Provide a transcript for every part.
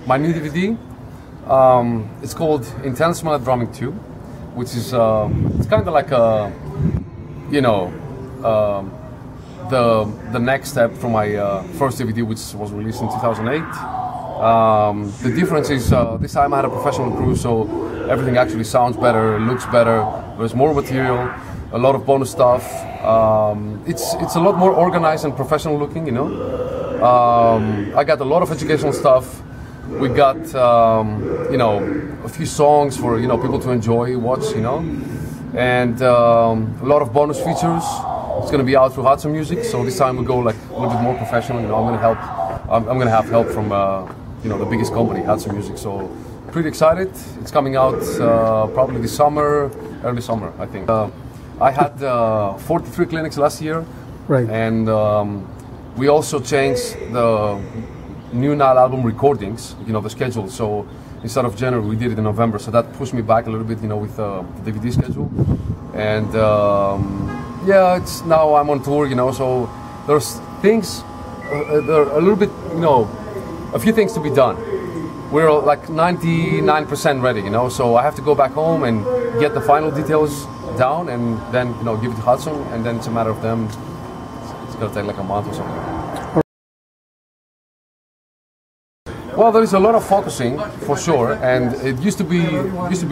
my new DVD. It's called Intentional Drumming 2, which is it's kind of like a, you know, the next step from my first DVD, which was released in 2008. The difference is this time I had a professional crew, so everything actually sounds better, looks better. There's more material, a lot of bonus stuff. It's a lot more organized and professional looking, you know. I got a lot of educational stuff. We got you know, a few songs for, you know, people to enjoy, watch, you know, and a lot of bonus features. It's going to be out through Hudson Music, so this time we go like a little bit more professional. You know, I'm going to have help from you know, the biggest company, Hudson Music. So pretty excited. It's coming out probably this summer, early summer, I think. I had 43 clinics last year, right? And we also changed the new Nile album recordings, you know, the schedule. So instead of January, we did it in November. So that pushed me back a little bit, you know, with the DVD schedule. And yeah, it's now I'm on tour, you know. So there's things, there are a little bit, you know, a few things to be done. We're like 99% ready, you know. So I have to go back home and get the final details down, and then, you know, give it to Hudson, and then it's a matter of them. It's gonna take like a month or something. Well, there is a lot of focusing for sure, and it used to be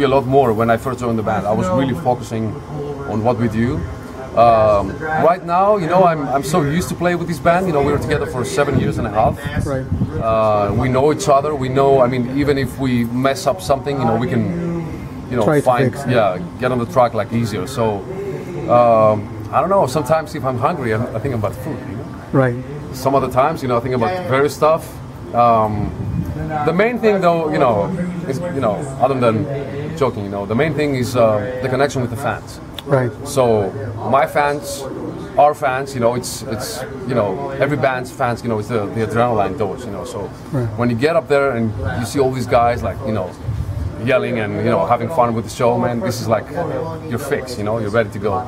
a lot more when I first joined the band. I was really focusing on what we do. Right now, you know, I'm so used to play with this band. You know, we were together for 7 years and a half. Right. We know each other. We know. I mean, even if we mess up something, you know, we can, you know, get on the track like easier. So I don't know. Sometimes if I'm hungry, I think about food. You know? Right. Some other times, you know, I think about various stuff. The main thing, though, you know, is, you know, other than joking, you know, the main thing is the connection with the fans. Right. So my fans, our fans, you know, it's you know, every band's fans, you know, it's the adrenaline dose, you know. So when you get up there and you see all these guys, like, you know, yelling and, you know, having fun with the show, man, this is like your fix, you know, you're ready to go.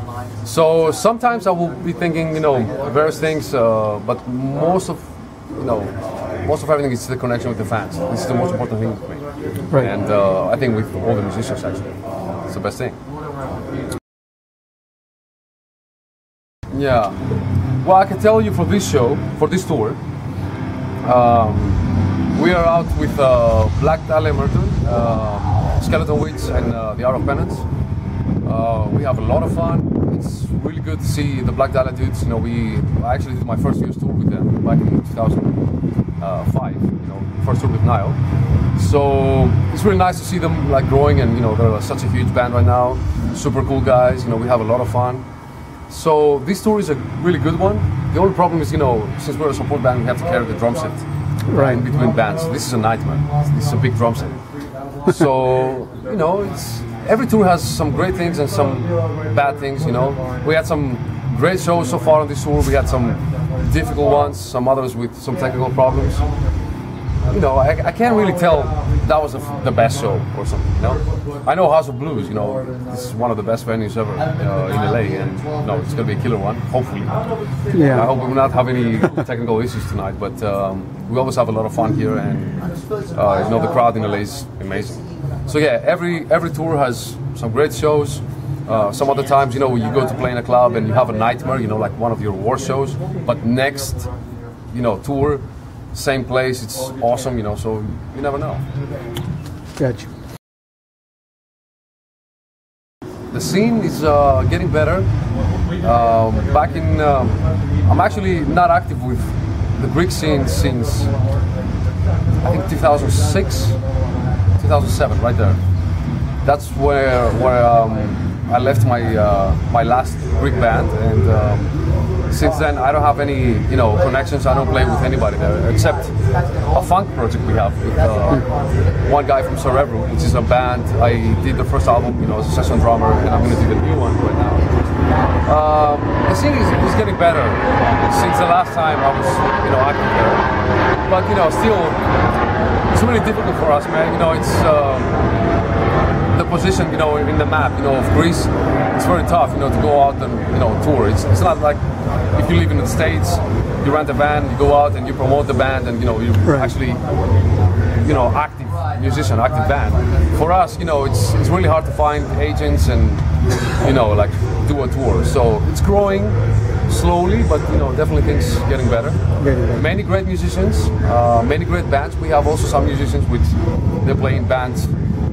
So sometimes I will be thinking, you know, various things, but most of everything is the connection with the fans. This is the most important thing to me. Right. And I think with all the musicians, actually, it's the best thing. Yeah. Well, I can tell you for this show, for this tour, we are out with Black Dahlia Murder, Skeleton Witch, and the Art of Penance. We have a lot of fun. It's really good to see the Black Dahlia dudes. You know, I actually did my first US tour with them back in 2005. You know, first tour with Nile. So it's really nice to see them like growing, and, you know, they're such a huge band right now. Super cool guys. You know, we have a lot of fun. So this tour is a really good one. The only problem is, you know, since we're a support band, we have to carry the drum set in between bands. This is a nightmare. This is a big drum set. So, you know, every tour has some great things and some bad things, you know. We had some great shows so far on this tour. We had some difficult ones, some others with some technical problems. You know, I can't really tell that was the best show or something, you know. I know House of Blues, you know, this is one of the best venues ever in LA, and, you know, it's going to be a killer one, hopefully. Yeah. I hope we will not have any technical issues tonight, but we always have a lot of fun here, and you know, the crowd in LA is amazing. So yeah, every tour has some great shows. Some other times, you know, you go to play in a club and you have a nightmare, you know, like one of your worst shows, but next, you know, tour, same place, it's awesome, you know, so you never know. Gotcha. The scene is getting better. Back in, I'm actually not active with the Greek scene since, I think, 2006, 2007, right there. That's where I left my last Greek band, and since then I don't have any, you know, connections. I don't play with anybody there except a funk project we have with one guy from Cerebro, which is a band. I did the first album, you know, as a session drummer, and I'm going to do the new one right now. The scene is getting better since the last time I was, you know, active there. But, you know, still, it's really difficult for us, man. You know, it's the position, you know, in the map, you know, of Greece. It's very tough, you know, to go out and, you know, tour. It's not like if you live in the States, you rent a van, you go out and you promote the band, and, you know, you actually, active musician, active band. For us, it's really hard to find agents and like do a tour. So it's growing slowly, but definitely things getting better. Many great musicians, many great bands. We have also some musicians which they play in bands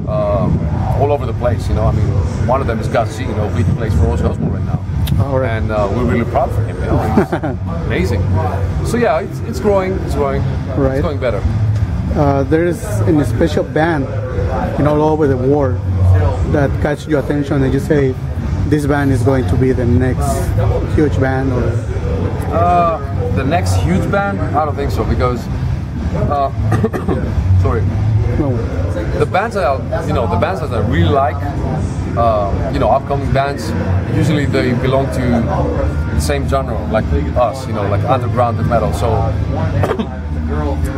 all over the place. I mean, one of them is Gus C. He plays for Ozzy Osbourne right now. Right. And we're really proud for him. He's amazing. So yeah, it's growing. Right. It's going better. There is a special band, all over the world that catch your attention, and you say, this band is going to be the next huge band, or the next huge band? I don't think so, because sorry. no? The bands that I really like, upcoming bands, usually they belong to the same genre like us, like underground death metal. So,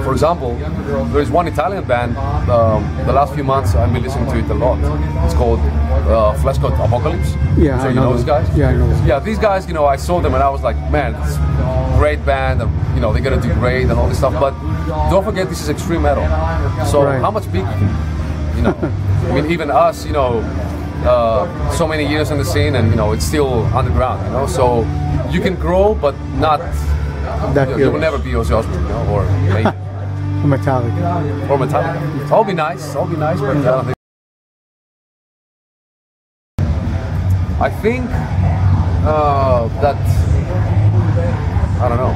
for example, there is one Italian band. The last few months I've been listening to it a lot. It's called Flesh Code Apocalypse. Yeah, so I know these guys. Yeah, I know. Yeah, these guys. I saw them and I was like, man, it's a great band. They're gonna do great and all this stuff. But don't forget, this is extreme metal. So Right. how much big? I mean, even us. So many years in the scene, and it's still underground. So you can grow, but not. You will never be Ozzy Osbourne, or maybe Metallica. or Metallica. I'll be nice, but I don't think. I think that I don't know.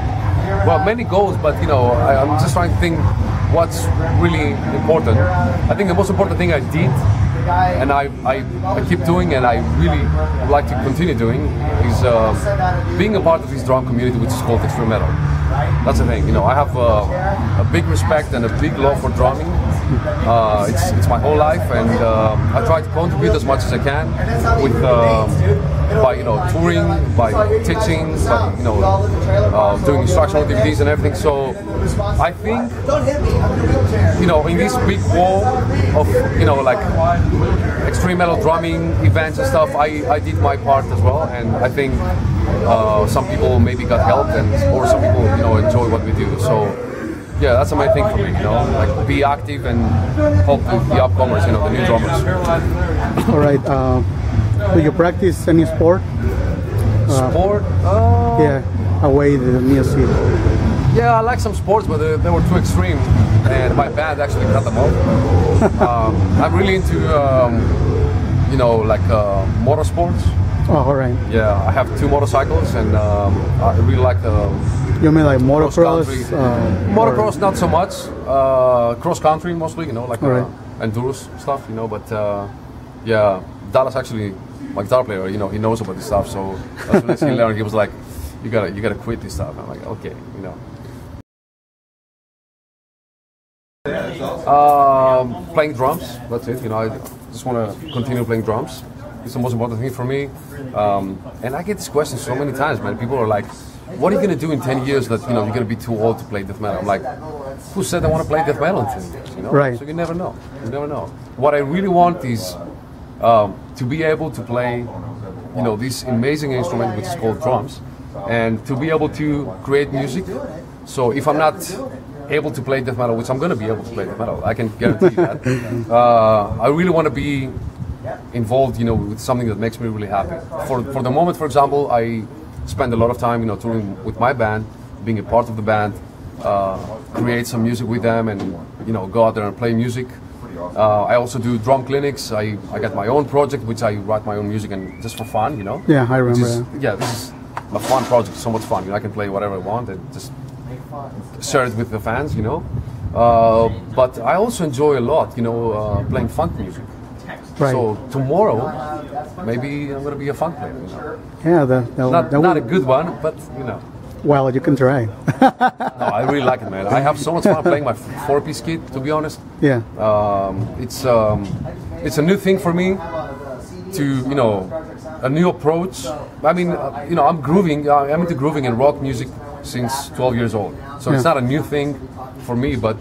Well, many goals, but I'm just trying to think what's really important. I think the most important thing I did, and I keep doing, and I really would like to continue doing, is being a part of this drum community, which is called extreme metal. That's the thing. I have a big respect and a big love for drumming. It's my whole life, and I try to contribute as much as I can with by touring, by teaching, by doing instructional DVDs and everything. So I think in this big wall of like extreme metal drumming events and stuff, I did my part as well, and I think some people maybe got help, or some people enjoy what we do. So yeah, that's the main thing for me, like be active and help with the upcomers, the new drummers. All right. Do you practice any sport? Sport? Yeah, away the music. Yeah, I like some sports, but they were too extreme, and my band actually cut them off. I'm really into, like motorsports. Oh, all right. Yeah, I have 2 motorcycles, and I really like the. You mean like motocross? Motocross, not so much. Cross country mostly, like right. endurance stuff, but yeah, Dallas actually, my guitar player, he knows about this stuff. So as soon as he learned, he was like, "You gotta quit this stuff." I'm like, "Okay, Playing drums, that's it. I just want to continue playing drums. It's the most important thing for me. And I get this question so many times, man. People are like, what are you going to do in 10 years that, you're going to be too old to play death metal? I'm like, who said I want to play death metal in 10 years, Right. So you never know. You never know. What I really want is to be able to play, this amazing instrument which is called drums, and to be able to create music. So if I'm not able to play death metal, which I'm going to be able to play death metal, I can guarantee you that, I really want to be involved, with something that makes me really happy. For the moment, for example, I spend a lot of time, touring with my band, being a part of the band, create some music with them, and go out there and play music. I also do drum clinics. I got my own project, which I write my own music, and just for fun, Yeah, I remember. This is a fun project. So much fun. I can play whatever I want and just share it with the fans. But I also enjoy a lot, playing funk music. Right. So tomorrow, maybe I'm going to be a funk player. Yeah, not a good one, but Well, you can try. No, I really like it, man. I have so much fun playing my 4-piece kit. To be honest, Yeah. It's a new thing for me. To a new approach. I mean, I'm grooving. I'm into grooving and rock music since 12 years old. So it's not a new thing for me, but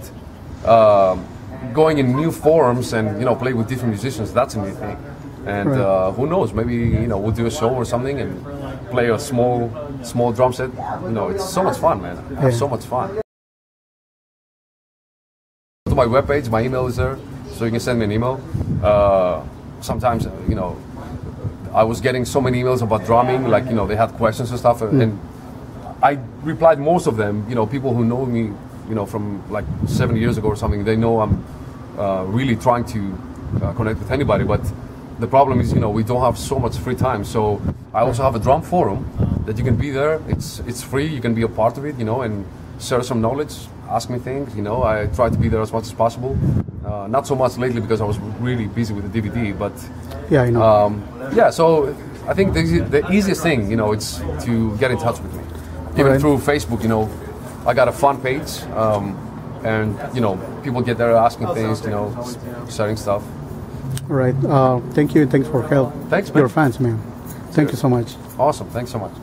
going in new forms and play with different musicians, that's a new thing. And who knows, maybe we'll do a show or something and play a small drum set. It's so much fun, man. I have so much fun. to my webpage. My email is there, so you can send me an email. Sometimes, you know, I was getting so many emails about drumming, like, you know, they had questions and stuff, and I replied most of them. You know, people who know me, you know, from like 7 years ago or something, they know I'm really trying to connect with anybody, but the problem is, you know, we don't have so much free time. So I also have a drum forum that you can be there. It's free. You can be a part of it, you know, and share some knowledge, ask me things, you know. I try to be there as much as possible. Not so much lately because I was really busy with the DVD, but yeah, I know. yeah, so I think the easiest thing, you know, it's to get in touch with me. Even through Facebook, you know, I got a fun page, and, you know, people get there asking things, you know, sharing stuff. All right. Thank you, and thanks for help. Thanks, man. Your fans, man. Thank you so much. Awesome. Thanks so much.